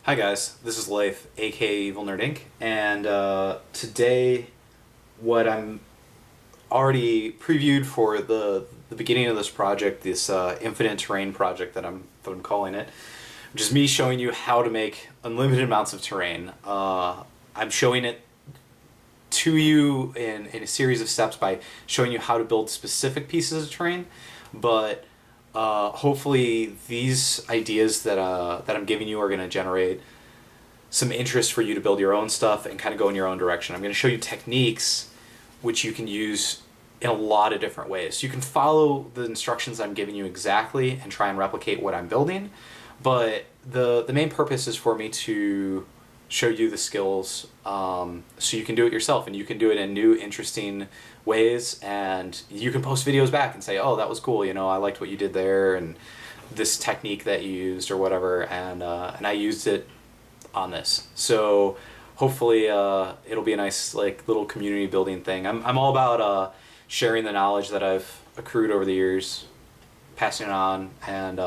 Hi guys, this is Leif, aka Evil Nerd Inc. And today, what I'm already previewed for the beginning of this project, this infinite terrain project that I'm calling it, which is me showing you how to make unlimited amounts of terrain. I'm showing it to you in a series of steps by showing you how to build specific pieces of terrain, but hopefully these ideas that I'm giving you are going to generate some interest for you to build your own stuff and kind of go in your own direction. I'm going to show you techniques which you can use in a lot of different ways. So you can follow the instructions I'm giving you exactly and try and replicate what I'm building, but the main purpose is for me to show you the skills so you can do it yourself, and you can do it in new, interesting ways, and you can post videos back and say, oh, that was cool, you know, I liked what you did there, and this technique that you used or whatever, and I used it on this. So hopefully it'll be a nice like little community building thing. I'm all about sharing the knowledge that I've accrued over the years, passing it on, and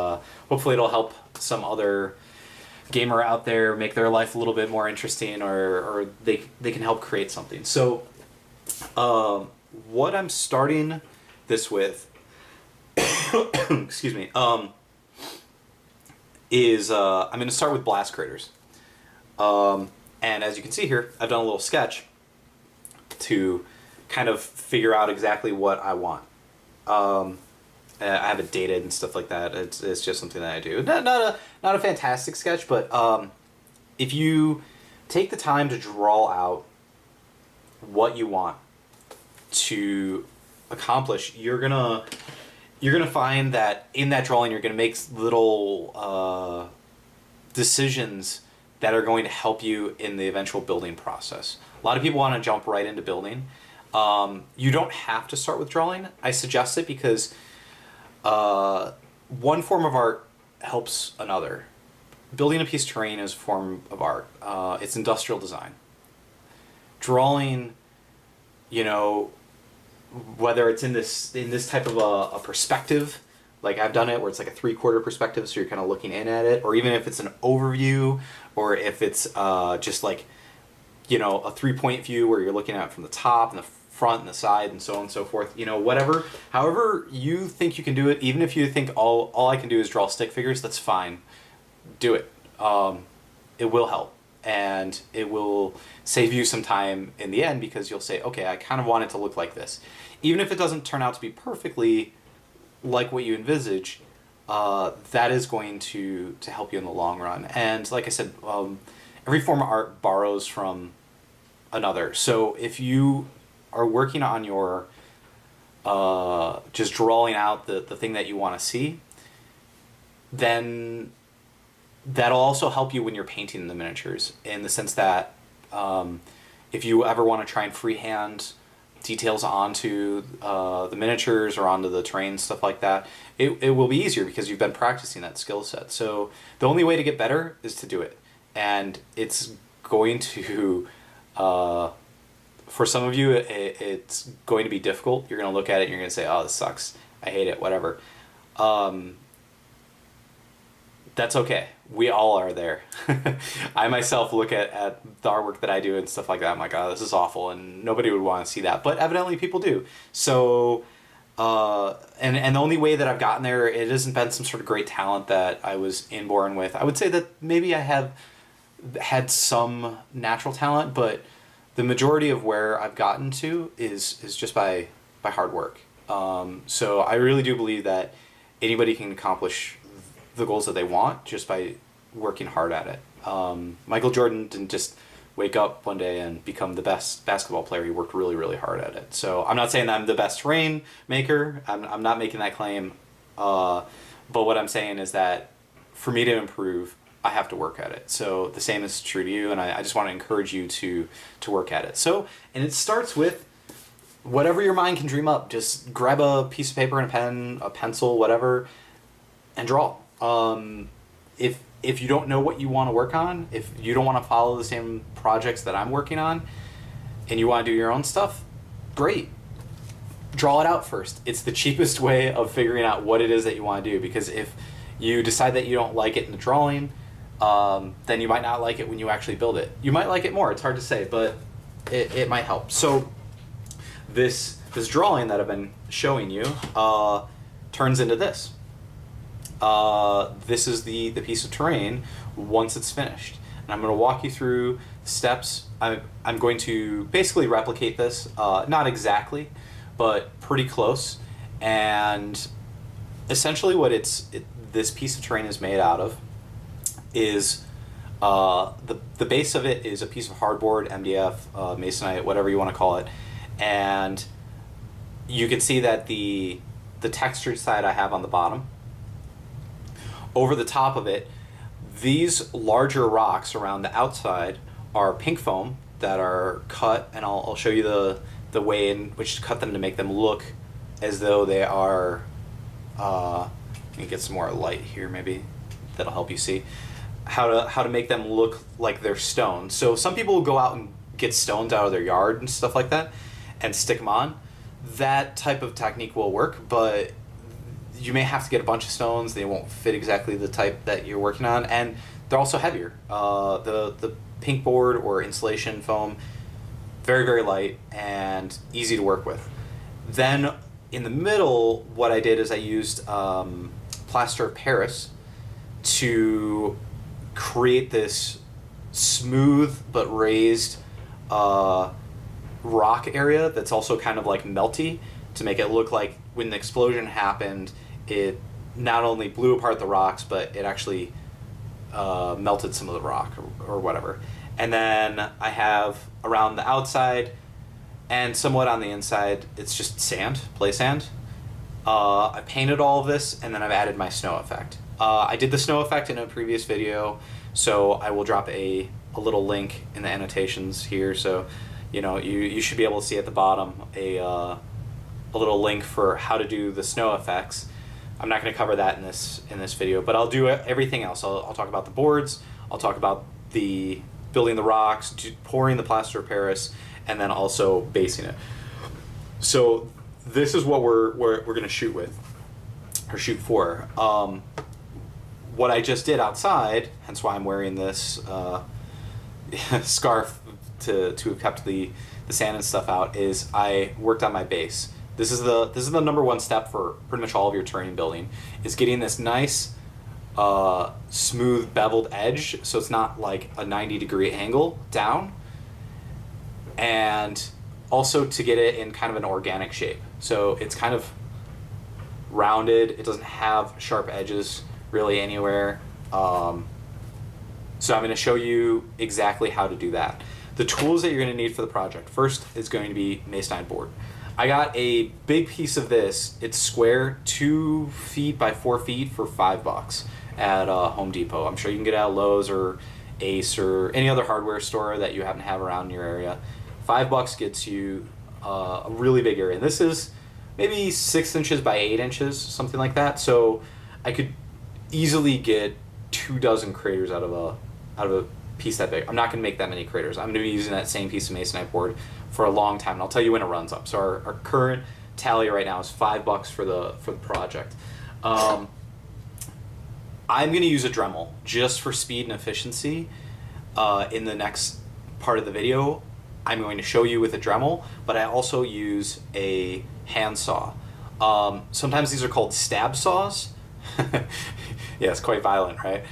hopefully it'll help some other gamer out there make their life a little bit more interesting, or they can help create something. So what I'm starting this with excuse me, is I'm going to start with blast craters. And as you can see here, I've done a little sketch to kind of figure out exactly what I want. I have it dated and stuff like that. It's just something that I do. Not a fantastic sketch, but if you take the time to draw out what you want to accomplish, you're gonna find that in that drawing you're gonna make little decisions that are going to help you in the eventual building process. A lot of people want to jump right into building. You don't have to start with drawing. I suggest it because one form of art helps another. Building a piece of terrain is a form of art. It's industrial design. Drawing, you know, whether it's in this type of a perspective, like I've done it where it's like a 3/4 perspective, so you're kind of looking in at it, or even if it's an overview, or if it's just like, you know, a 3-point view where you're looking at it from the top and the front and the side and so on and so forth, you know, whatever, however you think you can do it. Even if you think all I can do is draw stick figures, that's fine. Do it. It will help, and it will save you some time in the end, because you'll say, okay, I kind of want it to look like this. Even if it doesn't turn out to be perfectly like what you envisage, that is going to help you in the long run. And like I said, every form of art borrows from another. So if you are working on your just drawing out the thing that you want to see, then that'll also help you when you're painting the miniatures, in the sense that if you ever want to try and freehand details onto the miniatures or onto the terrain, stuff like that, it will be easier because you've been practicing that skill set. So the only way to get better is to do it, and it's going to for some of you it's going to be difficult. You're going to look at it and you're going to say, oh, this sucks, I hate it, whatever. That's okay. We all are there. I myself look at the artwork that I do and stuff like that. I'm like, oh, this is awful, and nobody would want to see that. But evidently people do. So, and the only way that I've gotten there, it hasn't been some sort of great talent that I was inborn with. I would say that maybe I have had some natural talent, but the majority of where I've gotten to is just by hard work. So I really do believe that anybody can accomplish the goals that they want just by working hard at it. Michael Jordan didn't just wake up one day and become the best basketball player. He worked really, really hard at it. So I'm not saying that I'm the best terrain maker. I'm not making that claim. But what I'm saying is that for me to improve, I have to work at it. So the same is true to you, and I just want to encourage you to work at it. So, and it starts with whatever your mind can dream up. Just grab a piece of paper and a pen, a pencil, whatever, and draw. If you don't know what you want to work on, if you don't want to follow the same projects that I'm working on, and you want to do your own stuff, great. Draw it out first. It's the cheapest way of figuring out what it is that you want to do, because if you decide that you don't like it in the drawing, then you might not like it when you actually build it. You might like it more. It's hard to say, but it might help. So this drawing that I've been showing you turns into this. This is the piece of terrain once it's finished. And I'm going to walk you through steps. I'm going to basically replicate this, not exactly, but pretty close. And essentially what this piece of terrain is made out of is the base of it is a piece of hardboard, MDF, masonite, whatever you want to call it. And you can see that the textured side I have on the bottom. Over the top of it, these larger rocks around the outside are pink foam that are cut, and I'll show you the way in which to cut them to make them look as though they are, let me get some more light here maybe, that'll help you see, how to make them look like they're stone. So some people will go out and get stones out of their yard and stuff like that and stick them on. That type of technique will work, but you may have to get a bunch of stones. They won't fit exactly the type that you're working on, and they're also heavier. The pink board or insulation foam, very, very light and easy to work with. Then in the middle, what I did is I used plaster of Paris to create this smooth but raised rock area that's also kind of like melty, to make it look like when the explosion happened, it not only blew apart the rocks, but it actually melted some of the rock or whatever. And then I have around the outside and somewhat on the inside, it's just sand, play sand. I painted all of this, and then I've added my snow effect. I did the snow effect in a previous video, so I will drop a little link in the annotations here, so you should be able to see at the bottom a little link for how to do the snow effects. I'm not going to cover that in this video, but I'll do everything else. I'll talk about the boards, I'll talk about the building the rocks, pouring the plaster of Paris, and then also basing it. So this is what we're going to shoot with, or shoot for. What I just did outside, hence why I'm wearing this scarf to have kept the sand and stuff out, is I worked on my base. This is the number one step for pretty much all of your terrain building, is getting this nice smooth beveled edge, so it's not like a 90-degree angle down, and also to get it in kind of an organic shape. So it's kind of rounded, it doesn't have sharp edges really anywhere. So I'm going to show you exactly how to do that. The tools that you're going to need for the project, first is going to be masonite board. I got a big piece of this. It's square, 2 feet by 4 feet for $5 at Home Depot. I'm sure you can get it at Lowe's or Ace or any other hardware store that you happen to have around in your area. $5 gets you a really big area. And this is maybe 6 inches by 8 inches, something like that. So I could easily get 2 dozen craters out of a piece that big. I'm not going to make that many craters. I'm going to be using that same piece of masonite board for a long time, and I'll tell you when it runs up. So our current tally right now is $5 for the project. I'm going to use a Dremel just for speed and efficiency. In the next part of the video, I'm going to show you with a Dremel, but I also use a hand saw. Sometimes these are called stab saws. Yeah, it's quite violent, right?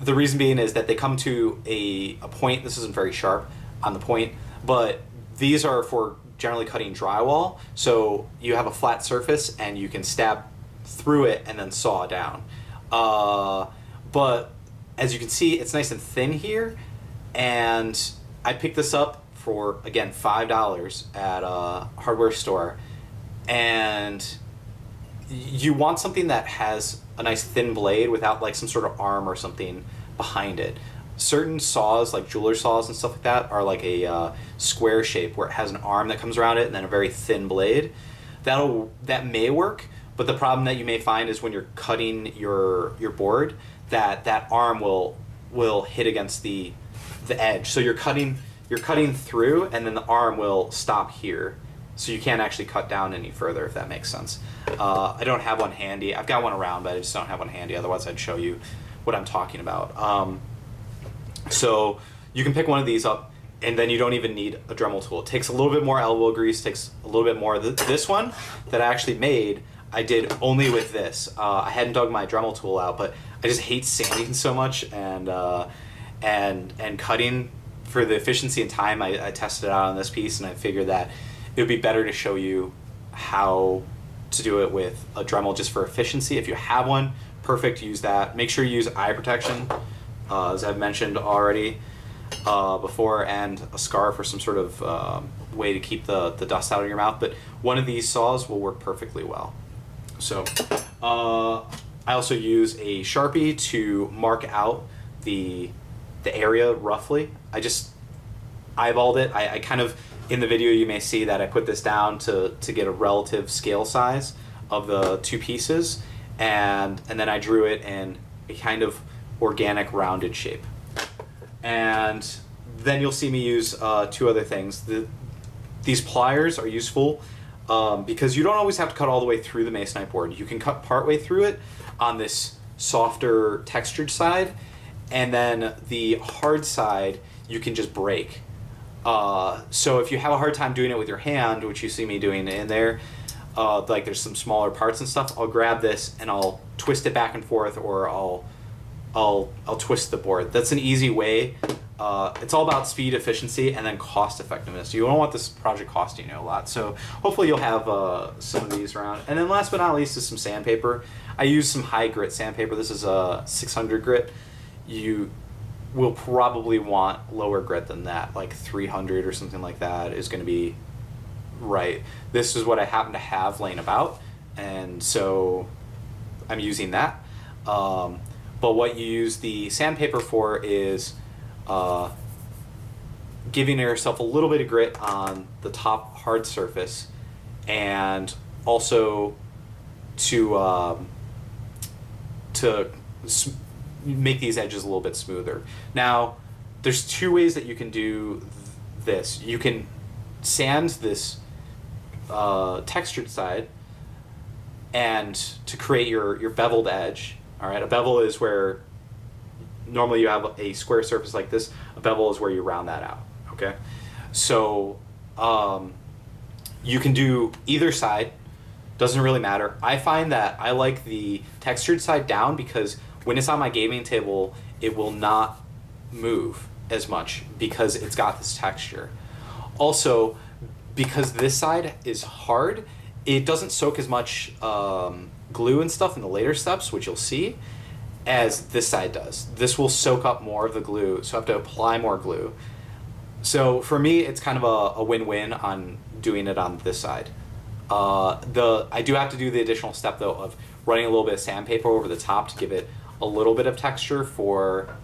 The reason being is that they come to a point. This isn't very sharp on the point, but these are for generally cutting drywall. So you have a flat surface and you can stab through it and then saw down. But as you can see, it's nice and thin here. And I picked this up for, again, $5 at a hardware store. And you want something that has a nice thin blade without like some sort of arm or something behind it. Certain saws, like jeweler saws and stuff like that, are like a square shape where it has an arm that comes around it and then a very thin blade. That may work, but the problem that you may find is when you're cutting your board, that arm will hit against the edge. So you're cutting through, and then the arm will stop here. So you can't actually cut down any further, if that makes sense. I don't have one handy. I've got one around, but I just don't have one handy. Otherwise, I'd show you. what I'm talking about. So you can pick one of these up, and then you don't even need a Dremel tool. It takes a little bit more elbow grease, takes a little bit more. This one that I actually made, I did only with this. I hadn't dug my Dremel tool out, but I just hate sanding so much, and cutting for the efficiency and time. I tested it out on this piece, and I figured that it would be better to show you how to do it with a Dremel just for efficiency. If you have one, perfect, use that. Make sure you use eye protection, as I've mentioned already before, and a scarf or some sort of way to keep the dust out of your mouth. But one of these saws will work perfectly well. So I also use a Sharpie to mark out the area roughly. I just eyeballed it. I kind of, in the video you may see that I put this down to get a relative scale size of the two pieces, and then I drew it in a kind of organic rounded shape. And then you'll see me use two other things. These pliers are useful because you don't always have to cut all the way through the masonite board. You can cut part way through it on this softer textured side, and then the hard side you can just break. So if you have a hard time doing it with your hand, which you see me doing in there, like there's some smaller parts and stuff, I'll grab this and I'll twist it back and forth, or I'll twist the board. That's an easy way. It's all about speed, efficiency, and then cost effectiveness. You don't want this project costing you a lot. So hopefully you'll have some of these around. And then last but not least is some sandpaper. I use some high grit sandpaper. This is a 600 grit. You will probably want lower grit than that, like 300 or something like that is going to be right. This is what I happen to have laying about, and so I'm using that. But what you use the sandpaper for is giving yourself a little bit of grit on the top hard surface, and also to make these edges a little bit smoother. Now, there's two ways that you can do this. You can sand this textured side, and to create your beveled edge. All right, a bevel is where normally you have a square surface like this. A bevel is where you round that out. Okay, so you can do either side. Doesn't really matter. I find that I like the textured side down because when it's on my gaming table, it will not move as much because it's got this texture. Also, because this side is hard, it doesn't soak as much glue and stuff in the later steps, which you'll see, as this side does. This will soak up more of the glue, so I have to apply more glue. So for me, it's kind of a win-win on doing it on this side. I do have to do the additional step though of running a little bit of sandpaper over the top to give it a little bit of texture for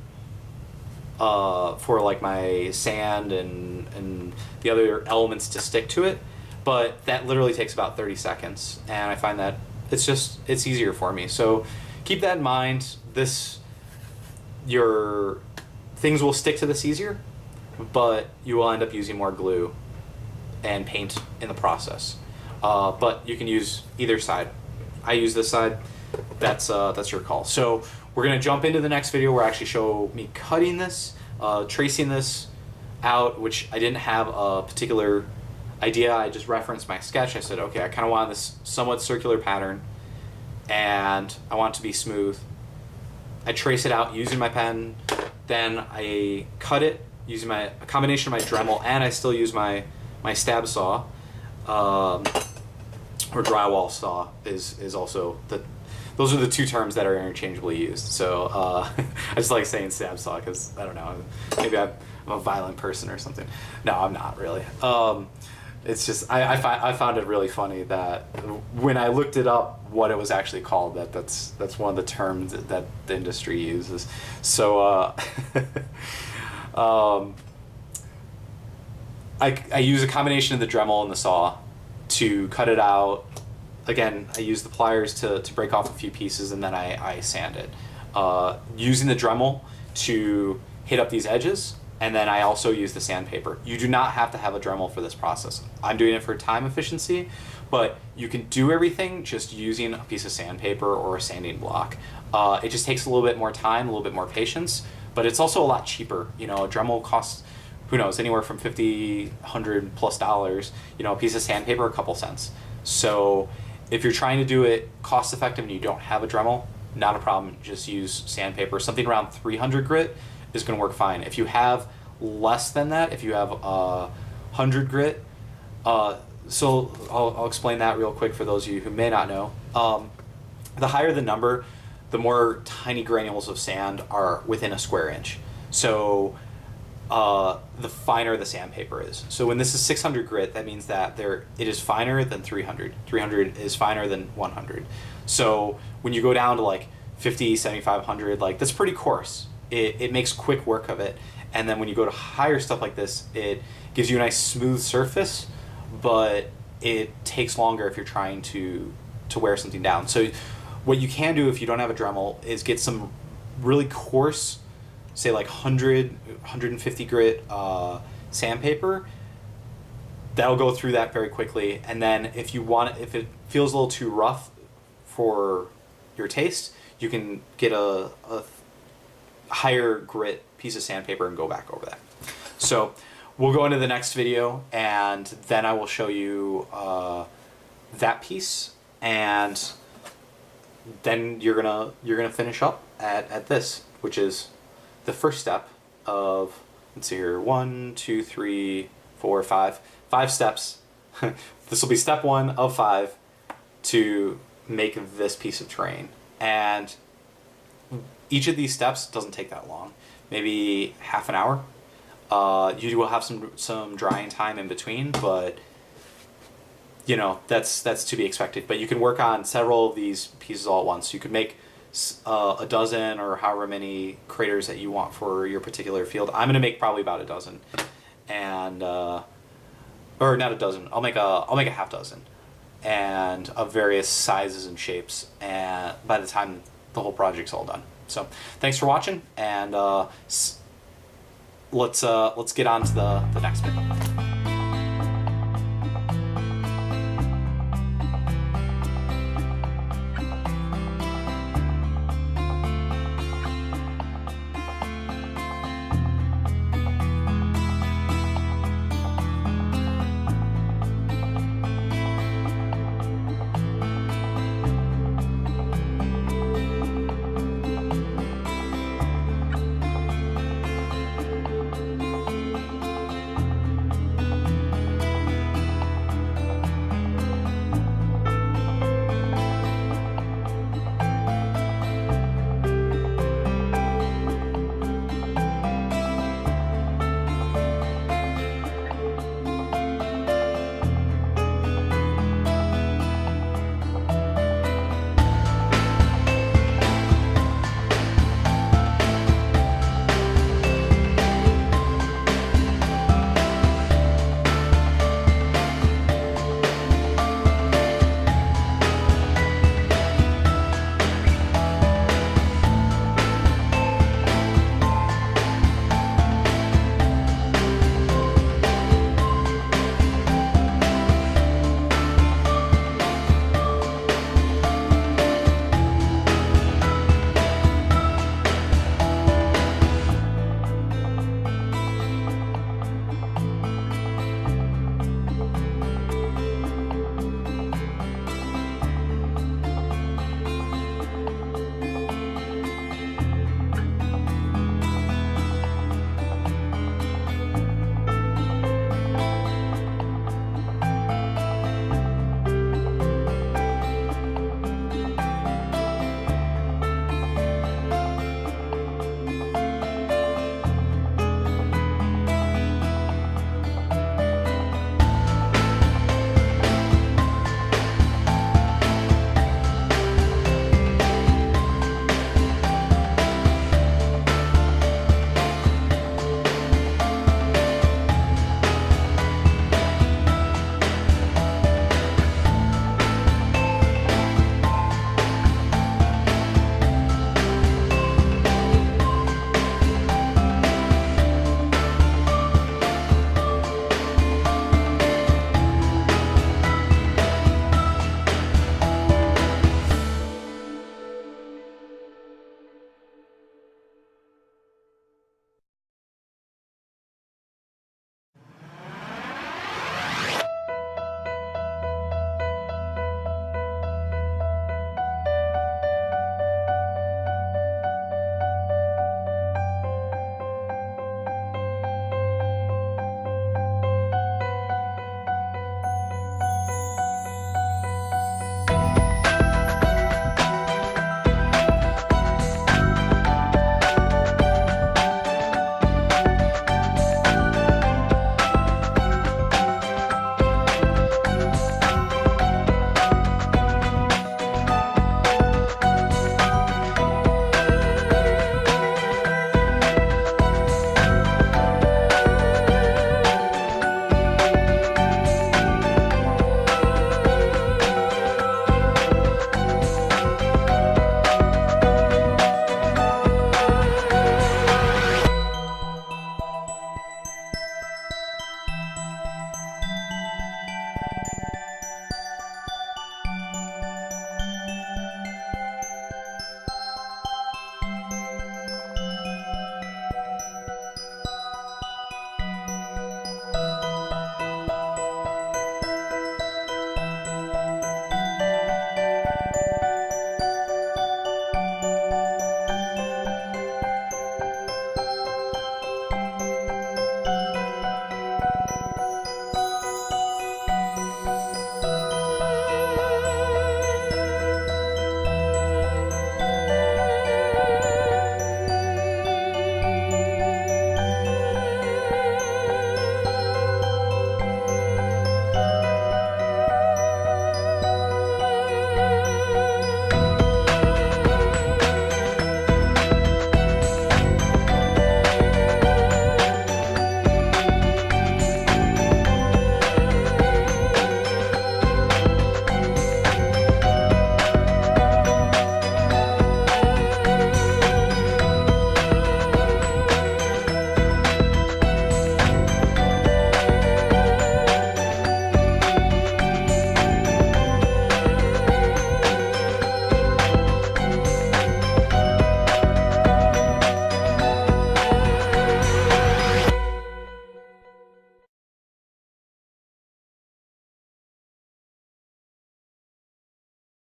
like my sand and the other elements to stick to it. But that literally takes about 30 seconds, and I find that it's easier for me. So keep that in mind. Your things will stick to this easier, but you will end up using more glue and paint in the process. But you can use either side. I use this side. That's your call. So we're gonna jump into the next video where I actually show me cutting this, tracing this out, which I didn't have a particular idea. I just referenced my sketch. I said, okay, I kind of want this somewhat circular pattern, and I want it to be smooth. I trace it out using my pen, then I cut it using a combination of my Dremel, and I still use my stab saw, or drywall saw is also those are the two terms that are interchangeably used. So I just like saying stab saw because I don't know, maybe I'm a violent person or something. No, I'm not really. It's just I found it really funny that when I looked it up what it was actually called, that's one of the terms that the industry uses. So I use a combination of the Dremel and the saw to cut it out. Again, I use the pliers to break off a few pieces, and then I sand it. Using the Dremel to hit up these edges, and then I also use the sandpaper. You do not have to have a Dremel for this process. I'm doing it for time efficiency, but you can do everything just using a piece of sandpaper or a sanding block. It just takes a little bit more time, a little bit more patience, but it's also a lot cheaper. You know, a Dremel costs, who knows, anywhere from $50, $100+. You know, a piece of sandpaper, a couple cents. So if you're trying to do it cost effective and you don't have a Dremel, not a problem. Just use sandpaper. Something around 300 grit is going to work fine. If you have less than that, if you have 100 grit, so I'll explain that real quick for those of you who may not know. The higher the number, the more tiny granules of sand are within a square inch. So the finer the sandpaper is. So when this is 600 grit, that means that it is finer than 300. 300 is finer than 100. So when you go down to like 50, 7500, like that's pretty coarse. It makes quick work of it. And then when you go to higher stuff like this, it gives you a nice smooth surface, but it takes longer if you're trying to wear something down. So what you can do if you don't have a Dremel is get some really coarse, say like 100, 150 grit sandpaper. That'll go through that very quickly. And then if it feels a little too rough for your taste, you can get a higher grit piece of sandpaper and go back over that. So we'll go into the next video, and then I will show you that piece, and then you're gonna finish up at this, which is the first step of, let's see here, 1, 2, 3, 4, 5 steps. This will be step 1 of 5 to make this piece of terrain, and each of these steps doesn't take that long, maybe half an hour. You will have some drying time in between, but you know, that's to be expected. But you can work on several of these pieces all at once. You could make a dozen or however many craters that you want for your particular field. I'm gonna make probably about a dozen, and or not a dozen. I'll make a half dozen, and of various sizes and shapes. And by the time the whole project's all done. So thanks for watching, and let's get on to the next bit.